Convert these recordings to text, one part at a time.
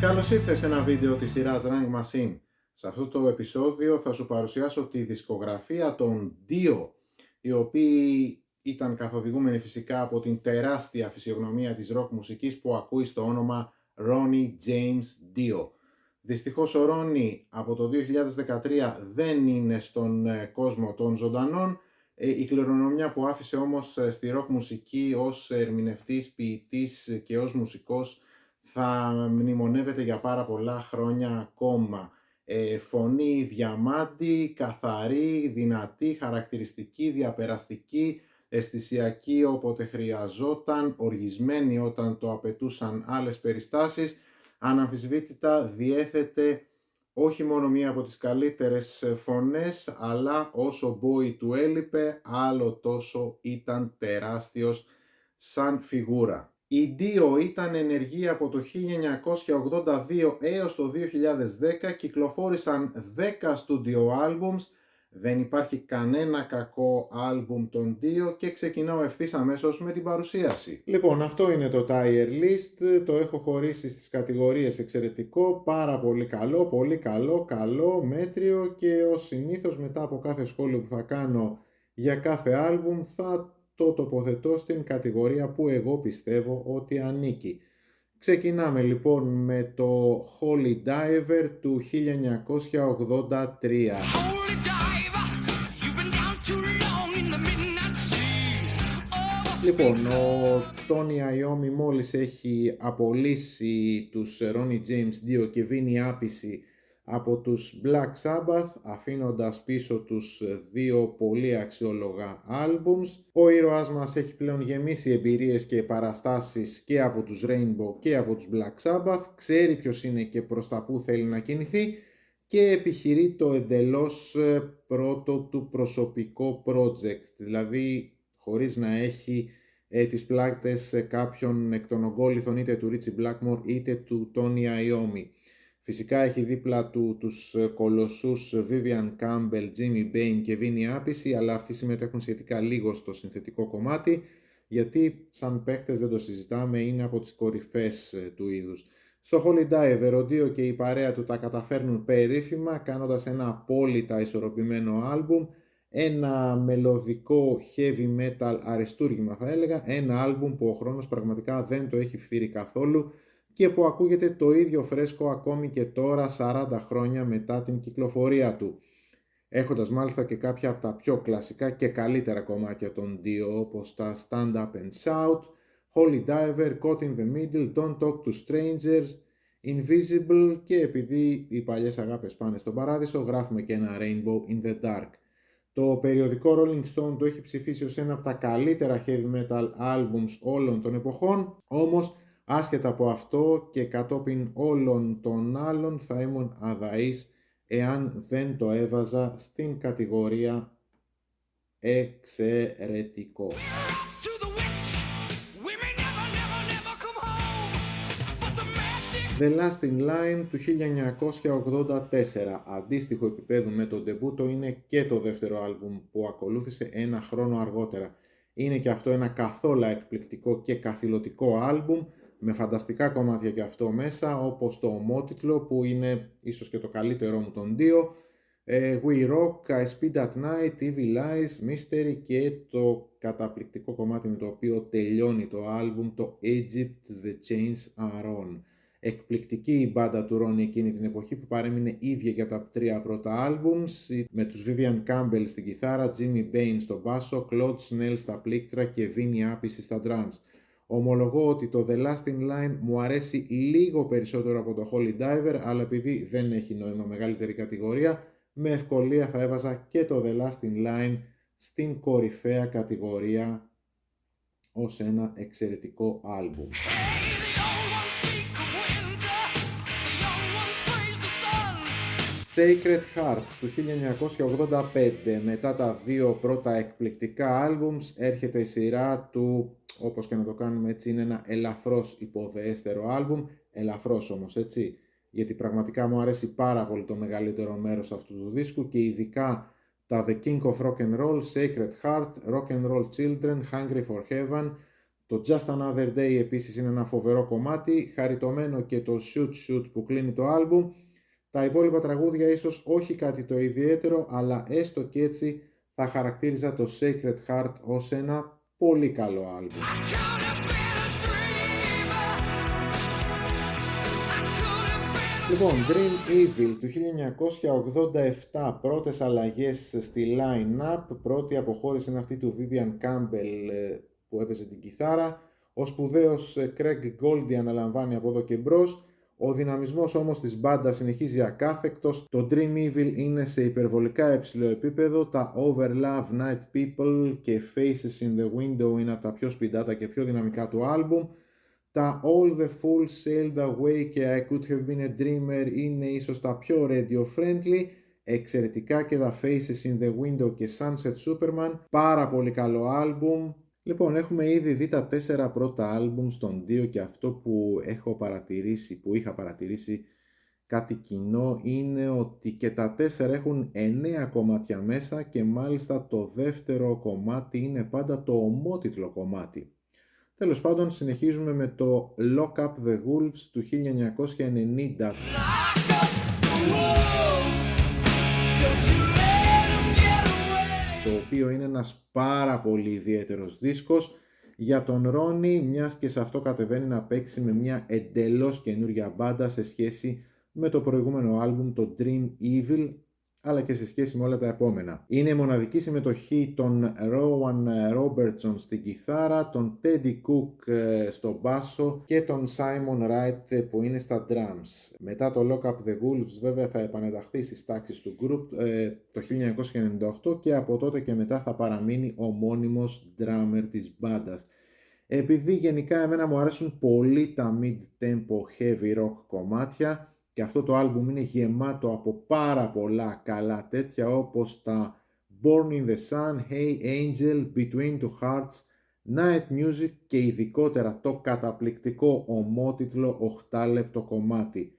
Καλώς ήρθες σε ένα βίντεο της σειράς Rank Machine. Σε αυτό το επεισόδιο θα σου παρουσιάσω τη δισκογραφία των Dio, οι οποίοι ήταν καθοδηγούμενοι φυσικά από την τεράστια φυσιογνωμία της rock μουσικής που ακούει στο όνομα Ronnie James Dio. Δυστυχώς ο Ronnie από το 2013 δεν είναι στον κόσμο των ζωντανών. Η κληρονομιά που άφησε όμως στη rock μουσική ως ερμηνευτής, ποιητής και ως μουσικός θα μνημονεύεται για πάρα πολλά χρόνια ακόμα. Φωνή διαμάντη, καθαρή, δυνατή, χαρακτηριστική, διαπεραστική, αισθησιακή όποτε χρειαζόταν, οργισμένη όταν το απαιτούσαν άλλες περιστάσεις. Αναμφισβήτητα διέθετε όχι μόνο μία από τις καλύτερες φωνές, αλλά όσο Bowie του έλειπε, άλλο τόσο ήταν τεράστιος σαν φιγούρα. Η Dio ήταν ενεργή από το 1982 έως το 2010, κυκλοφόρησαν 10 studio albums, δεν υπάρχει κανένα κακό άλμπουμ των Dio και ξεκινάω ευθύς αμέσως με την παρουσίαση. Λοιπόν, αυτό είναι το tier list, το έχω χωρίσει στις κατηγορίες εξαιρετικό, πάρα πολύ καλό, καλό, μέτριο και ως συνήθως μετά από κάθε σχόλιο που θα κάνω για κάθε άλμπουμ θα το τοποθετώ στην κατηγορία που εγώ πιστεύω ότι ανήκει. Ξεκινάμε λοιπόν με το Holy Diver του 1983. Λοιπόν, ο Tony Iommi μόλις έχει απολύσει τους Ronnie James Dio και Vinnie Appice από τους Black Sabbath, αφήνοντας πίσω τους δύο πολύ αξιόλογα άλμπουμς. Ο ήρωάς μας έχει πλέον γεμίσει εμπειρίες και παραστάσεις και από τους Rainbow και από τους Black Sabbath, ξέρει ποιος είναι και προς τα που θέλει να κινηθεί και επιχειρεί το εντελώς πρώτο του προσωπικό project, δηλαδή χωρίς να έχει τις πλάτες κάποιον εκ των ογκόληθων είτε του Ritchie Blackmore είτε του Tony Iommi. Φυσικά έχει δίπλα του τους κολοσσούς Vivian Campbell, Jimmy Bain και Vinnie Appice, αλλά αυτοί συμμετέχουν σχετικά λίγο στο συνθετικό κομμάτι, γιατί σαν παίχτες δεν το συζητάμε, είναι από τις κορυφές του είδους. Στο Holy Diver, ο Dio και η παρέα του τα καταφέρνουν περίφημα, κάνοντας ένα απόλυτα ισορροπημένο άλμπουμ, ένα μελωδικό heavy metal αριστούργημα θα έλεγα, ένα άλμπουμ που ο χρόνος πραγματικά δεν το έχει φθείρει καθόλου και που ακούγεται το ίδιο φρέσκο ακόμη και τώρα 40 χρόνια μετά την κυκλοφορία του, έχοντας μάλιστα και κάποια από τα πιο κλασικά και καλύτερα κομμάτια των Dio, όπως τα Stand Up and Shout, Holy Diver, Caught in the Middle, Don't Talk to Strangers, Invisible και επειδή οι παλιές αγάπες πάνε στον παράδεισο, γράφουμε και ένα Rainbow in the Dark. Το περιοδικό Rolling Stone το έχει ψηφίσει ως ένα από τα καλύτερα heavy metal albums όλων των εποχών, όμως άσχετα από αυτό και κατόπιν όλων των άλλων θα ήμουν αδαής εάν δεν το έβαζα στην κατηγορία εξαιρετικό. The Last in Line του 1984, αντίστοιχο επίπεδου με το ντεμπούτο, είναι και το δεύτερο άλμπουμ που ακολούθησε ένα χρόνο αργότερα. Είναι και αυτό ένα καθόλου εκπληκτικό και καθηλωτικό άλμπουμ, με φανταστικά κομμάτια και αυτό μέσα, όπως το ομότιτλο που είναι ίσως και το καλύτερό μου των Dio, We Rock, I Speed at Night, Evil Eyes, Mystery και το καταπληκτικό κομμάτι με το οποίο τελειώνει το άλμπουμ, το Egypt The Chains Are On. Εκπληκτική η μπάντα του Ronnie εκείνη την εποχή που παρέμεινε ίδια για τα τρία πρώτα άλμπουμς, με τους Vivian Campbell στην κιθάρα, Jimmy Bain στο μπάσο, Claude Snell στα πλήκτρα και Vinnie Appice στα drums. Ομολογώ ότι το The Last in Line μου αρέσει λίγο περισσότερο από το Holy Diver, αλλά επειδή δεν έχει νόημα μεγαλύτερη κατηγορία, με ευκολία θα έβαζα και το The Last in Line στην κορυφαία κατηγορία ως ένα εξαιρετικό άλμπουμ. Sacred Heart του 1985, μετά τα δύο πρώτα εκπληκτικά άλμπουμς έρχεται η σειρά του, όπως και να το κάνουμε έτσι, είναι ένα ελαφρώς υποδεέστερο άλμπουμ, ελαφρώς όμως έτσι, γιατί πραγματικά μου αρέσει πάρα πολύ το μεγαλύτερο μέρος αυτού του δίσκου και ειδικά τα The King of Rock and Roll, Sacred Heart, Rock and Roll Children, Hungry for Heaven, Το Just Another Day επίσης είναι ένα φοβερό κομμάτι, χαριτωμένο και το Shoot Shoot που κλείνει το άλμπουμ. Τα υπόλοιπα τραγούδια ίσως όχι κάτι το ιδιαίτερο, αλλά έστω και έτσι θα χαρακτήριζα το Sacred Heart ως ένα πολύ καλό άλμπουμ. Λοιπόν, Dream Evil του 1987, πρώτες αλλαγές στη line-up. Πρώτη αποχώρηση είναι αυτή του Vivian Campbell που έπαιζε την κιθάρα. Ο σπουδαίος Craig Goldie αναλαμβάνει από εδώ και μπρος. Ο δυναμισμός όμως της μπάντας συνεχίζει ακάθεκτος. Το Dream Evil είναι σε υπερβολικά υψηλό επίπεδο. Τα Overlove, Night People και Faces in the Window είναι από τα πιο σπιντάτα και πιο δυναμικά του άλμπουμ. Τα All the Fools Sailed Away και I Could Have Been a Dreamer είναι ίσως τα πιο radio-friendly. Εξαιρετικά και τα Faces in the Window και Sunset Superman. Πάρα πολύ καλό άλμπουμ. Λοιπόν, έχουμε ήδη δει τα 4 πρώτα άλμπουμ στον 2 και αυτό που είχα παρατηρήσει κάτι κοινό είναι ότι και τα 4 έχουν 9 κομμάτια μέσα και μάλιστα το δεύτερο κομμάτι είναι πάντα το ομότιτλο κομμάτι. Τέλος πάντων, συνεχίζουμε με το Lock Up the Wolves του 1990. Το οποίο είναι ένας πάρα πολύ ιδιαίτερος δίσκος για τον Ρόνι, μιας και σε αυτό κατεβαίνει να παίξει με μια εντελώς καινούργια μπάντα σε σχέση με το προηγούμενο άλμπουμ, το Dream Evil, αλλά και σε σχέση με όλα τα επόμενα. Είναι η μοναδική συμμετοχή των Rowan Robertson στην κιθάρα, τον Teddy Cook στο μπάσο και τον Simon Wright που είναι στα drums. Μετά το Lock Up the Wolves βέβαια θα επανενταχθεί στις τάξεις του group το 1998 και από τότε και μετά θα παραμείνει ο μόνιμος drummer της μπάντας. Επειδή γενικά εμένα μου αρέσουν πολύ τα mid-tempo heavy rock κομμάτια, και αυτό το άλμπουμ είναι γεμάτο από πάρα πολλά καλά τέτοια όπως τα Born in the Sun, Hey Angel, Between Two Hearts, Night Music και ειδικότερα το καταπληκτικό ομότιτλο 8 λεπτό κομμάτι.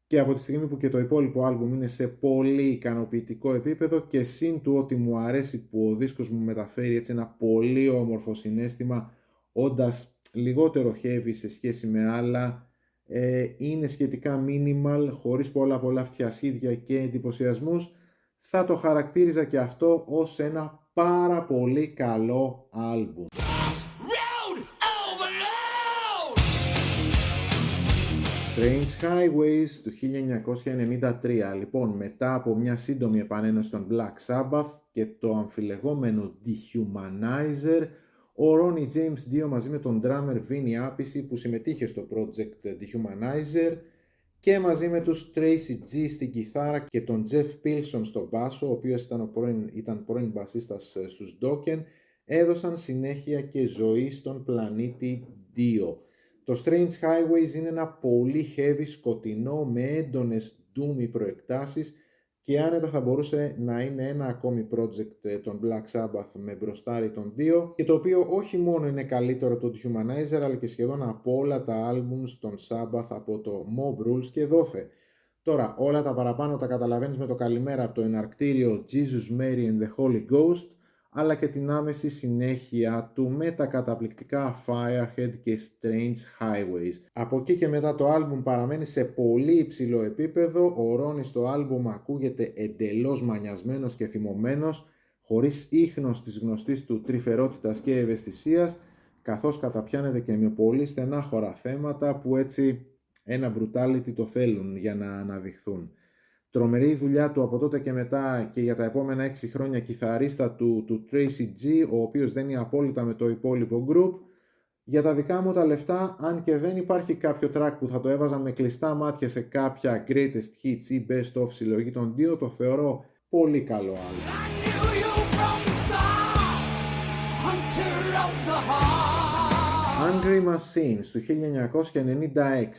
Και από τη στιγμή που και το υπόλοιπο άλμπουμ είναι σε πολύ ικανοποιητικό επίπεδο και συν του ότι μου αρέσει που ο δίσκος μου μεταφέρει έτσι ένα πολύ όμορφο συναίσθημα, όντας λιγότερο heavy σε σχέση με άλλα, είναι σχετικά minimal, χωρίς πολλά φτιασίδια και εντυπωσιασμούς, θα το χαρακτήριζα και αυτό ως ένα πάρα πολύ καλό άλμπουμ. Strange Highways του 1993. Λοιπόν, μετά από μια σύντομη επανένωση των Black Sabbath και το αμφιλεγόμενο Dehumanizer, ο Ronnie James Dio μαζί με τον drummer Vinny Appice που συμμετείχε στο project Dehumanizer και μαζί με τους Tracy G στην κιθάρα και τον Jeff Pilson στο μπάσο, ο οποίος ήταν πρώην μπασίστας στους Dokken, έδωσαν συνέχεια και ζωή στον πλανήτη Dio. Το Strange Highways είναι ένα πολύ heavy σκοτεινό με έντονες doomy προεκτάσεις και άνετα θα μπορούσε να είναι ένα ακόμη project των Black Sabbath με μπροστάρι των δύο, και το οποίο όχι μόνο είναι καλύτερο το Dehumanizer αλλά και σχεδόν από όλα τα albums των Sabbath από το Mob Rules και δόθε. Τώρα όλα τα παραπάνω τα καταλαβαίνεις με το καλημέρα από το εναρκτήριο Jesus, Mary and the Holy Ghost, αλλά και την άμεση συνέχεια του με τα καταπληκτικά Firehead και Strange Highways. Από εκεί και μετά το άλμπουμ παραμένει σε πολύ υψηλό επίπεδο, ο Ρόνι στο άλμπουμ ακούγεται εντελώς μανιασμένος και θυμωμένος, χωρίς ίχνος της γνωστής του τρυφερότητας και ευαισθησίας, καθώς καταπιάνεται και με πολύ στενάχωρα θέματα που έτσι ένα brutality το θέλουν για να αναδειχθούν. Τρομερή δουλειά του από τότε και μετά και για τα επόμενα 6 χρόνια κιθαρίστα του Tracy G, ο οποίος δένει απόλυτα με το υπόλοιπο group. Για τα δικά μου τα λεφτά, αν και δεν υπάρχει κάποιο track που θα το έβαζα με κλειστά μάτια σε κάποια greatest hits ή best of συλλογή των δύο, το θεωρώ πολύ καλό άλμπομ. Angry Machines του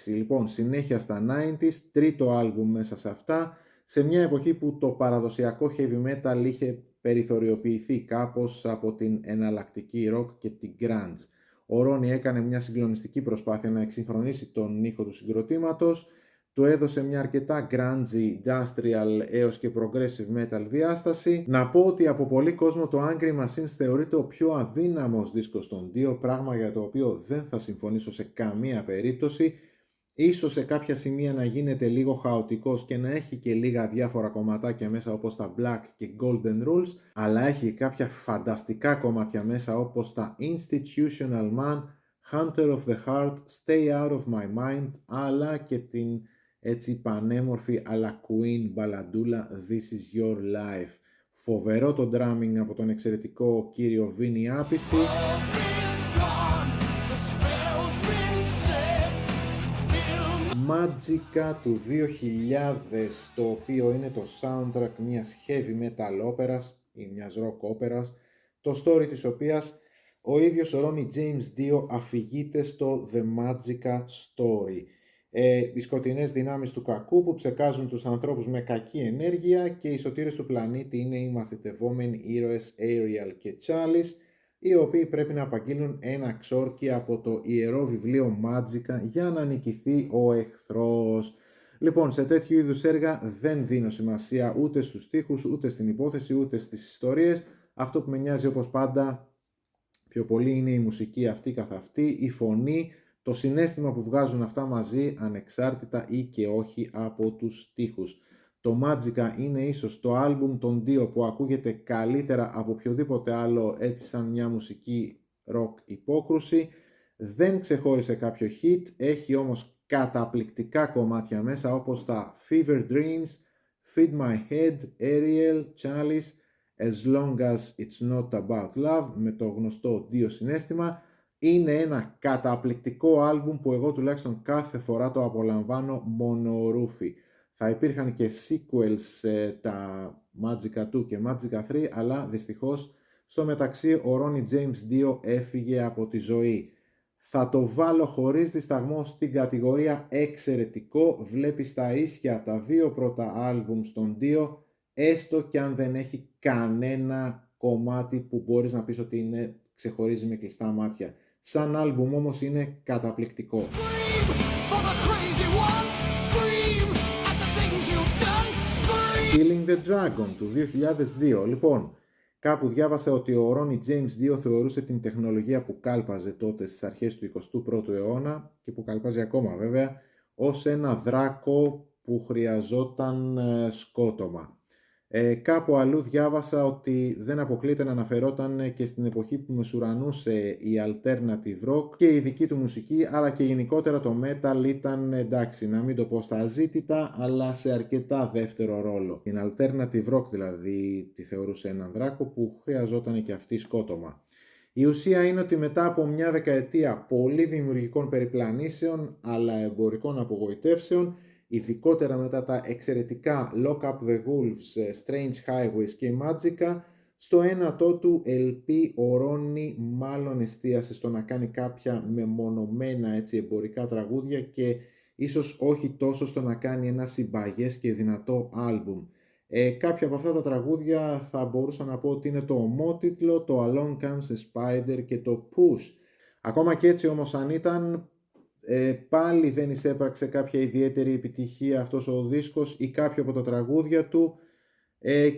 1996, λοιπόν συνέχεια στα 90s, τρίτο άλμπουμ μέσα σε αυτά, σε μια εποχή που το παραδοσιακό heavy metal είχε περιθωριοποιηθεί κάπως από την εναλλακτική rock και την grunge. Ο Ρόνι έκανε μια συγκλονιστική προσπάθεια να εξυγχρονίσει τον ήχο του συγκροτήματος, του έδωσε μια αρκετά grungy, industrial έως και progressive metal διάσταση. Να πω ότι από πολλοί κόσμο το Angry Machines θεωρείται ο πιο αδύναμος δίσκος των δύο, πράγμα για το οποίο δεν θα συμφωνήσω σε καμία περίπτωση. Ίσως σε κάποια σημεία να γίνεται λίγο χαοτικός και να έχει και λίγα διάφορα κομματάκια μέσα όπως τα Black και Golden Rules, αλλά έχει κάποια φανταστικά κομμάτια μέσα όπως τα Institutional Man, Hunter of the Heart, Stay Out of My Mind, αλλά και την έτσι πανέμορφη αλλά Queen μπαλαντούλα This Is Your Life. Φοβερό το drumming από τον εξαιρετικό κύριο Βίνι Άπηση. Magica του 2000, το οποίο είναι το soundtrack μιας heavy metal όπερας ή μιας rock όπερας, το story της οποίας ο ίδιος ο Ronnie James Dio αφηγείται στο The Magica Story. Οι σκοτεινές δυνάμεις του κακού που ψεκάζουν τους ανθρώπους με κακή ενέργεια και οι σωτήρες του πλανήτη είναι οι μαθητευόμενοι ήρωες Ariel και Chalice, οι οποίοι πρέπει να απαγγείλουν ένα ξόρκι από το ιερό βιβλίο Magica για να νικηθεί ο εχθρός. Λοιπόν, σε τέτοιου είδους έργα δεν δίνω σημασία ούτε στους στίχους, ούτε στην υπόθεση, ούτε στις ιστορίες. Αυτό που με νοιάζει όπως πάντα πιο πολύ είναι η μουσική αυτή καθ' αυτή, η φωνή, το συναίσθημα που βγάζουν αυτά μαζί, ανεξάρτητα ή και όχι από τους στίχους. Το Magica είναι ίσως το άλμπουμ των δύο που ακούγεται καλύτερα από οποιοδήποτε άλλο, έτσι σαν μια μουσική rock υπόκρουση. Δεν ξεχώρισε κάποιο hit, έχει όμως καταπληκτικά κομμάτια μέσα όπως τα Fever Dreams, Feed My Head, Ariel, Chalice, As Long As It's Not About Love, με το γνωστό Dio συναίσθημα. Είναι ένα καταπληκτικό άλμπουμ που εγώ τουλάχιστον κάθε φορά το απολαμβάνω μονορούφι. Θα υπήρχαν και sequels, τα Magica 2 και Magica 3, αλλά δυστυχώς στο μεταξύ ο Ronnie James Dio έφυγε από τη ζωή. Θα το βάλω χωρίς δισταγμό στην κατηγορία εξαιρετικό. Βλέπεις τα ίσια τα δύο πρώτα άλμπουμ στον Dio, έστω και αν δεν έχει κανένα κομμάτι που μπορείς να πεις ότι ξεχωρίζει με κλειστά μάτια. Σαν άλμπουμ όμως είναι καταπληκτικό. Killing the Dragon του 2002. Λοιπόν, κάπου διάβασα ότι ο Ronnie James Dio θεωρούσε την τεχνολογία που κάλπαζε τότε στις αρχές του 21ου αιώνα και που καλπάζει ακόμα βέβαια, ως ένα δράκο που χρειαζόταν σκότωμα. Κάπου αλλού διάβασα ότι δεν αποκλείται να αναφερόταν και στην εποχή που μεσουρανούσε η alternative rock και η δική του μουσική, αλλά και γενικότερα το metal ήταν, εντάξει, να μην το πω στα αζήτητα, αλλά σε αρκετά δεύτερο ρόλο. Την alternative rock δηλαδή τη θεωρούσε έναν δράκο που χρειαζόταν και αυτή σκότωμα. Η ουσία είναι ότι μετά από μια δεκαετία πολύ δημιουργικών περιπλανήσεων αλλά εμπορικών απογοητεύσεων, ειδικότερα μετά τα εξαιρετικά Lock Up the Wolves, Strange Highways και Magica, στο ένατό του LP ο Ronnie μάλλον εστίασε στο να κάνει κάποια μεμονωμένα έτσι εμπορικά τραγούδια και ίσως όχι τόσο στο να κάνει ένα συμπαγές και δυνατό άλμπουμ. Κάποια από αυτά τα τραγούδια θα μπορούσα να πω ότι είναι το ομότιτλο, το Along Comes a Spider και το Push. Ακόμα και έτσι όμως αν ήταν, πάλι δεν εισέπραξε κάποια ιδιαίτερη επιτυχία αυτός ο δίσκος ή κάποιο από τα τραγούδια του,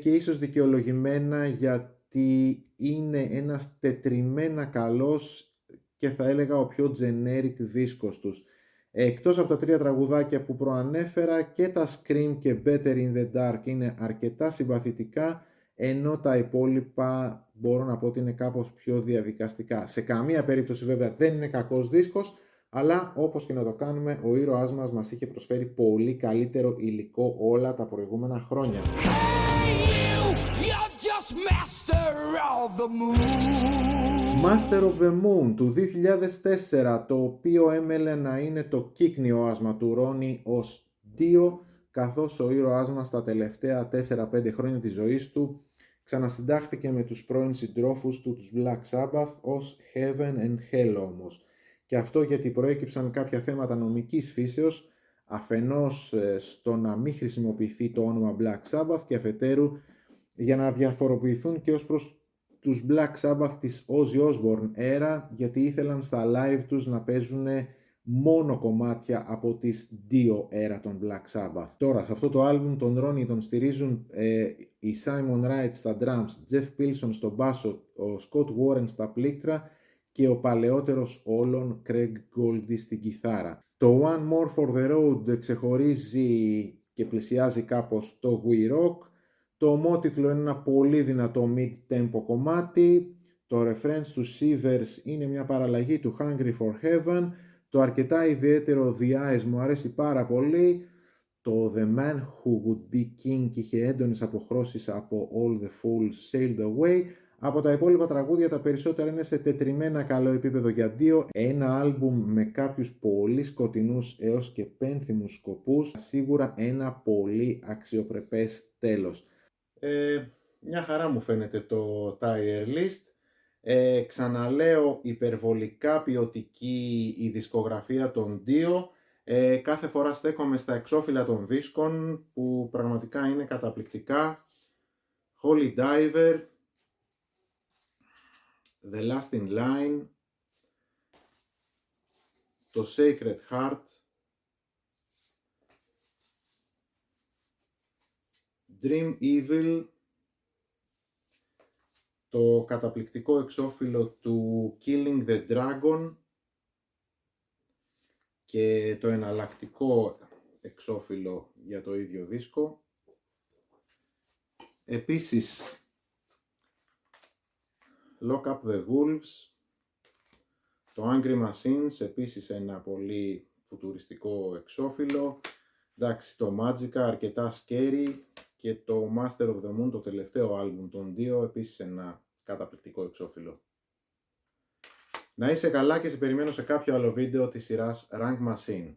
και ίσως δικαιολογημένα γιατί είναι ένας τετριμμένα καλός και θα έλεγα ο πιο generic δίσκος τους. Εκτός από τα τρία τραγουδάκια που προανέφερα, και τα Scream και Better in the Dark είναι αρκετά συμπαθητικά, ενώ τα υπόλοιπα μπορώ να πω ότι είναι κάπως πιο διαδικαστικά. Σε καμία περίπτωση βέβαια δεν είναι κακός δίσκος, αλλά όπως και να το κάνουμε, ο ήρωάς μας είχε προσφέρει πολύ καλύτερο υλικό όλα τα προηγούμενα χρόνια. Master of the Moon του 2004, το οποίο έμελε να είναι το κύκνιο άσμα του Ronnie ως Dio, καθώς ο ήρωάς μας τα τελευταία 4-5 χρόνια της ζωής του ξανασυντάχθηκε με τους πρώην συντρόφους του, τους Black Sabbath, ως Heaven and Hell όμως. Και αυτό γιατί προέκυψαν κάποια θέματα νομικής φύσεως, αφενός στο να μην χρησιμοποιηθεί το όνομα Black Sabbath και αφετέρου για να διαφοροποιηθούν και ως προς τους Black Sabbath της Ozzy Osbourne era, γιατί ήθελαν στα live τους να παίζουν μόνο κομμάτια από τις δύο έρα των Black Sabbath. Τώρα, σε αυτό το άλμπουμ τον Ronnie τον στηρίζουν η Simon Wright στα drums, Jeff Pilson στο μπάσο, ο Scott Warren στα πλήκτρα και ο παλαιότερος όλων Craig Goldie στην κιθάρα. Το One More for the Road ξεχωρίζει και πλησιάζει κάπως το We Rock. Το ομότιτλο είναι ένα πολύ δυνατό mid-tempo κομμάτι. Το reference του Shivers είναι μια παραλλαγή του Hungry for Heaven. Το αρκετά ιδιαίτερο The Eyes μου αρέσει πάρα πολύ. Το The Man Who Would Be King είχε έντονες αποχρώσεις από All the Fools Sailed Away. Από τα υπόλοιπα τραγούδια τα περισσότερα είναι σε τετριμμένα καλό επίπεδο για δύο. Ένα άλμπουμ με κάποιους πολύ σκοτεινούς έως και πένθυμους σκοπούς. Σίγουρα ένα πολύ αξιοπρεπές τέλος. Μια χαρά μου φαίνεται το tier list. Ξαναλέω, υπερβολικά ποιοτική η δισκογραφία των δύο. Κάθε φορά στέκομαι στα εξώφυλλα των δίσκων που πραγματικά είναι καταπληκτικά. Holy Diver, The Last in Line, το Sacred Heart, Dream Evil, το καταπληκτικό εξώφυλλο του Killing the Dragon και το εναλλακτικό εξώφυλλο για το ίδιο δίσκο. Επίσης, Lock Up the Wolves, το Angry Machines, επίσης ένα πολύ φουτουριστικό εξώφυλλο. Εντάξει, το Magica, αρκετά scary, και το Master of the Moon, το τελευταίο άλμπουμ των δύο, επίσης ένα καταπληκτικό εξώφυλλο. Να είσαι καλά και σε περιμένω σε κάποιο άλλο βίντεο της σειράς Rank Machine.